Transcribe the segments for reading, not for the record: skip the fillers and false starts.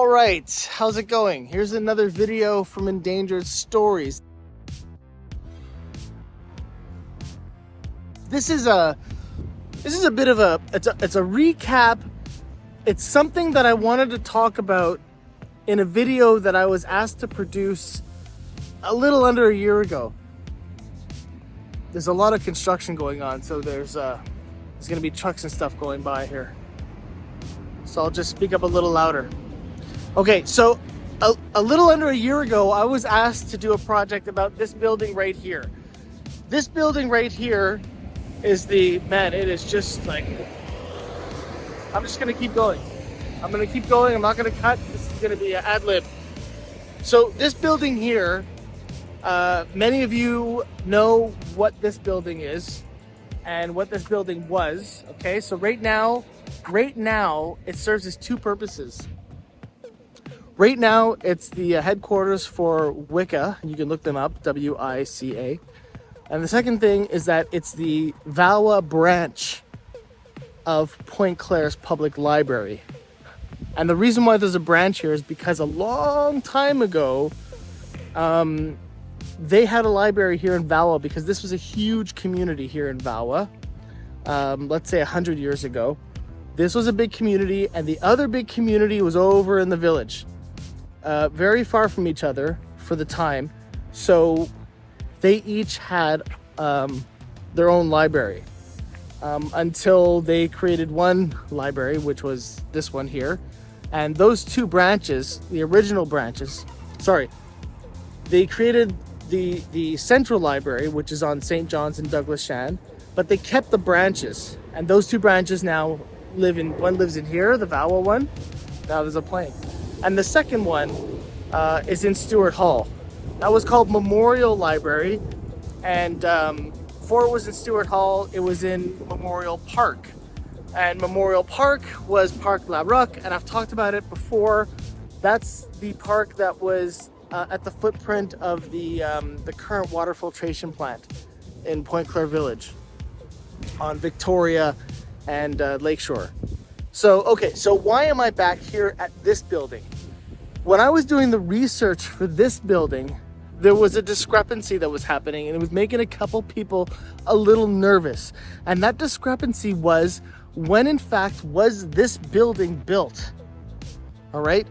right, how's it going? Here's another video from Endangered Stories. This is a bit of a recap. It's something that I wanted to talk about in a video that I was asked to produce a little under a year ago. There's a lot of construction going on, so there's gonna be trucks and stuff going by here. So I'll just speak up a little louder. Okay, so a little under a year ago, I was asked to do a project about this building right here. This building right here is it is just like, I'm just gonna keep going. I'm gonna keep going, I'm not gonna cut. This is gonna be an ad lib. So this building here, many of you know what this building is and what this building was. Okay, so right now it serves as two purposes. Right now it's the headquarters for WICA. You can look them up, WICA. And the second thing is that it's the VALOIS branch of Pointe Claire's public library. And the reason why there's a branch here is because a long time ago, they had a library here in VALOIS because this was a huge community here in VALOIS. Let's say 100 years ago. This was a big community, and the other big community was over in the village. Very far from each other for the time. So they each had their own library until they created one library, which was this one here. And those two branches, the original branches, they created the central library, which is on St. John's and Douglas Shan, but they kept the branches. And those two branches now one lives in here, the VALOIS one. Now there's a plane. And the second one is in Stewart Hall. That was called Memorial Library. And before it was in Stewart Hall, it was in Memorial Park. And Memorial Park was Parc La Roque, and I've talked about it before. That's the park that was at the footprint of the current water filtration plant in Pointe Claire Village on Victoria and Lakeshore. So, okay, so why am I back here at this building? When I was doing the research for this building, there was a discrepancy that was happening, and it was making a couple people a little nervous. And that discrepancy was, when in fact was this building built? All right,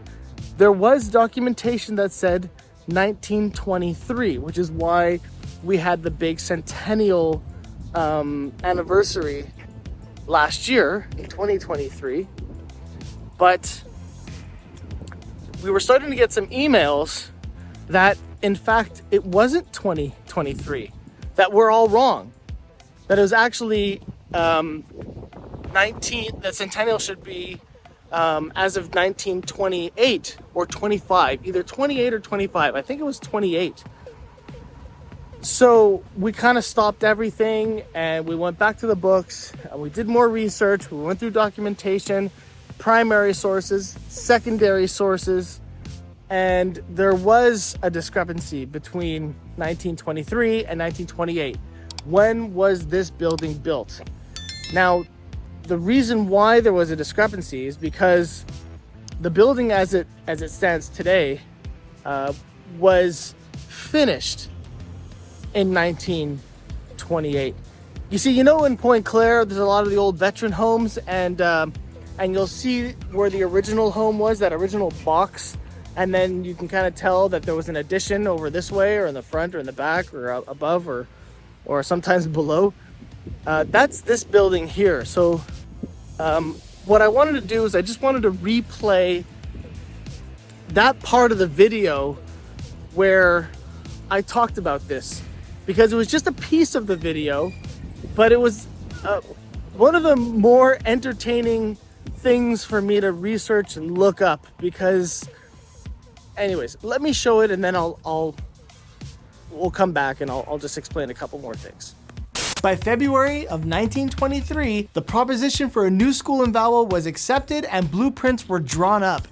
there was documentation that said 1923, which is why we had the big centennial anniversary last year in 2023. But we were starting to get some emails that in fact it wasn't 2023, that we're all wrong, that it was actually the centennial should be as of 1928 or 25, either 28 or 25. I think it was 28. So we kind of stopped everything and we went back to the books and we did more research. We went through documentation, primary sources, secondary sources, and there was a discrepancy between 1923 and 1928. When was this building built? Now, the reason why there was a discrepancy is because the building as it stands today was finished in 1928. You see, in Pointe Claire, there's a lot of the old veteran homes, and you'll see where the original home was, that original box, and then you can kind of tell that there was an addition over this way, or in the front, or in the back, or above, or sometimes below. That's this building here. So what I wanted to do is I just wanted to replay that part of the video where I talked about this, because it was just a piece of the video, but it was one of the more entertaining things for me to research and look up. Because anyways, let me show it, and then we'll come back and I'll just explain a couple more things. By February of 1923, the proposition for a new school in VALOIS was accepted and blueprints were drawn up.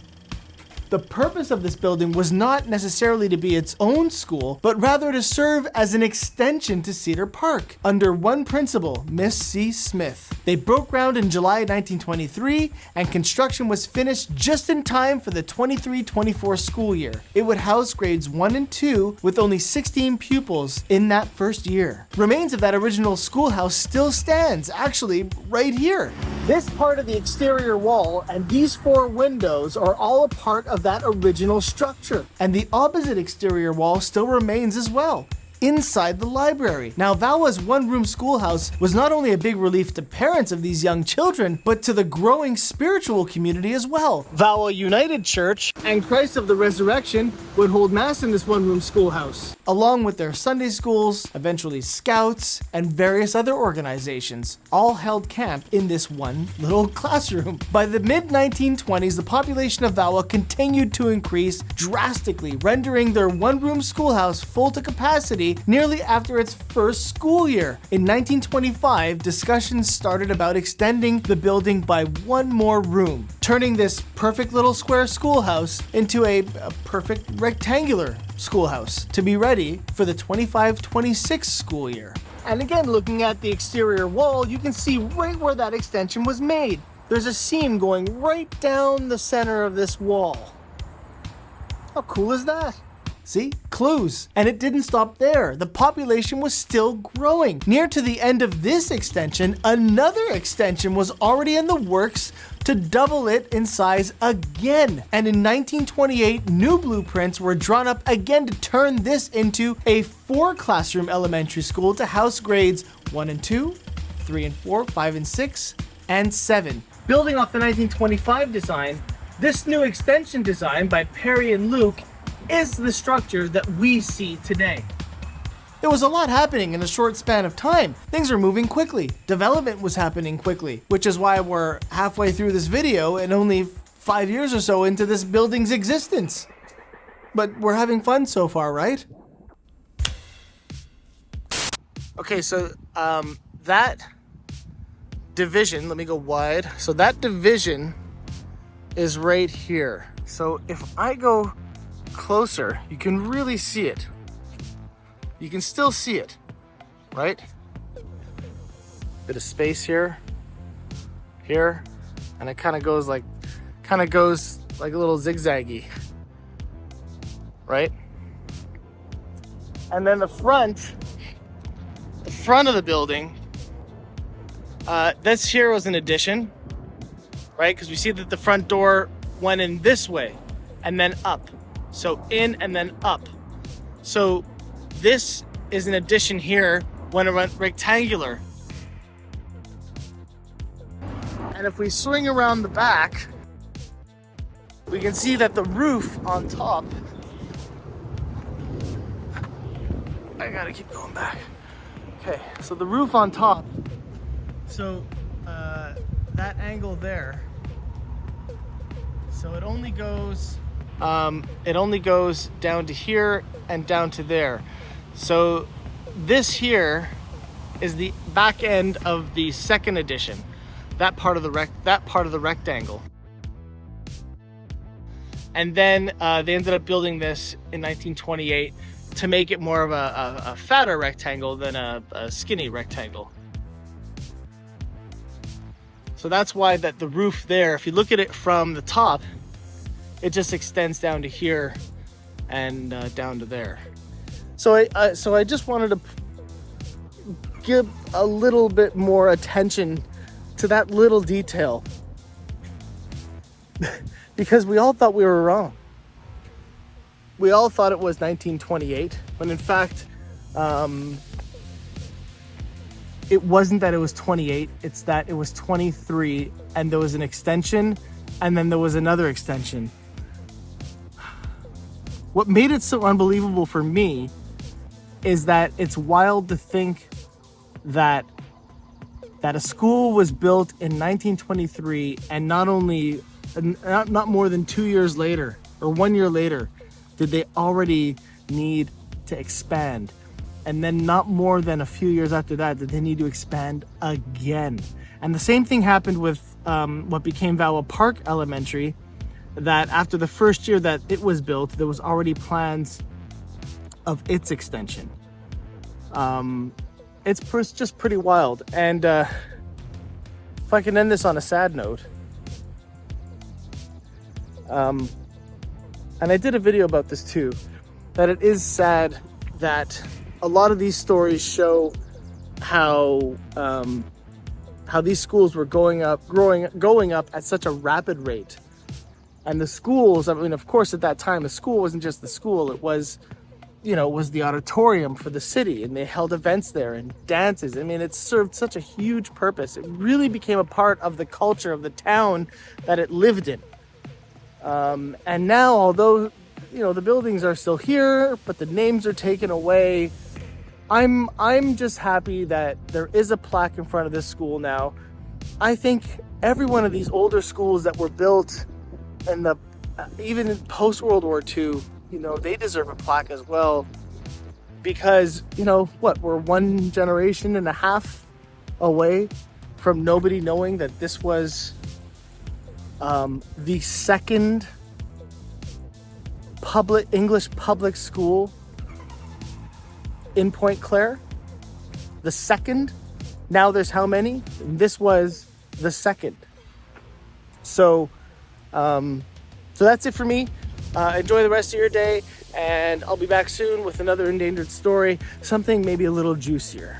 The purpose of this building was not necessarily to be its own school, but rather to serve as an extension to Cedar Park, under one principal, Miss C. Smith. They broke ground in July 1923, and construction was finished just in time for the 23-24 school year. It would house grades 1 and 2, with only 16 pupils in that first year. Remains of that original schoolhouse still stands, actually right here. This part of the exterior wall and these 4 windows are all a part of that original structure. And the opposite exterior wall still remains as well, inside the library. Now, VALOIS one-room schoolhouse was not only a big relief to parents of these young children, but to the growing spiritual community as well. VALOIS United Church and Christ of the Resurrection would hold mass in this one-room schoolhouse, along with their Sunday schools, eventually scouts, and various other organizations, all held camp in this one little classroom. By the mid-1920s, the population of VALOIS continued to increase drastically, rendering their one-room schoolhouse full to capacity nearly after its first school year. In 1925, discussions started about extending the building by 1 more room, turning this perfect little square schoolhouse into a perfect rectangular schoolhouse to be ready for the 25-26 school year. And again, looking at the exterior wall, you can see right where that extension was made. There's a seam going right down the center of this wall. How cool is that? See? Clues. And it didn't stop there. The population was still growing. Near to the end of this extension, another extension was already in the works to double it in size again. And in 1928, new blueprints were drawn up again to turn this into a 4-classroom elementary school to house grades 1 and 2, 3 and 4, 5 and 6, and 7. Building off the 1925 design, this new extension design by Perry and Luke is the structure that we see today. There was a lot happening in a short span of time. Things are moving quickly. Development was happening quickly, which is why we're halfway through this video and only 5 years or so into this building's existence. But we're having fun so far, right? Okay, so that division, let me go wide. So that division is right here. So if I go closer, you can really see it. You can still see it, right? Bit of space here, and it kind of goes like a little zigzaggy, right? And then the front of the building, this here was an addition, right? Because we see that the front door went in this way and then up. So in and then up. So this is an addition here when it went rectangular. And if we swing around the back, we can see that the roof on top, I gotta keep going back. Okay, so the roof on top, so that angle there, so it only goes down to here and down to there. So this here is the back end of the second addition, that part of the rectangle. And then they ended up building this in 1928 to make it more of a fatter rectangle than a skinny rectangle. So that's why that the roof there, if you look at it from the top, it just extends down to here and down to there. So I just wanted to give a little bit more attention to that little detail because we all thought we were wrong. We all thought it was 1928 when in fact it wasn't that it was 28, it's that it was 23 and there was an extension and then there was another extension. What made it so unbelievable for me is that it's wild to think that a school was built in 1923 and not more than 2 years later or 1 year later did they already need to expand. And then not more than a few years after that did they need to expand again. And the same thing happened with what became VALOIS Park Elementary. that after the first year that it was built, there was already plans of its extension. It's just pretty wild. And if I can end this on a sad note, and I did a video about this too, that it is sad that a lot of these stories show how these schools were going up at such a rapid rate. And the schools, I mean, of course, at that time, the school wasn't just the school. It was, it was the auditorium for the city, and they held events there and dances. I mean, it served such a huge purpose. It really became a part of the culture of the town that it lived in. And now, although, the buildings are still here, but the names are taken away, I'm just happy that there is a plaque in front of this school now. I think every one of these older schools that were built in even in post-World War II, they deserve a plaque as well, because, we're 1.5 generations away from nobody knowing that this was the second English public school in Pointe Claire. The second. Now there's how many? This was the second. So that's it for me. Enjoy the rest of your day, and I'll be back soon with another endangered story, something maybe a little juicier.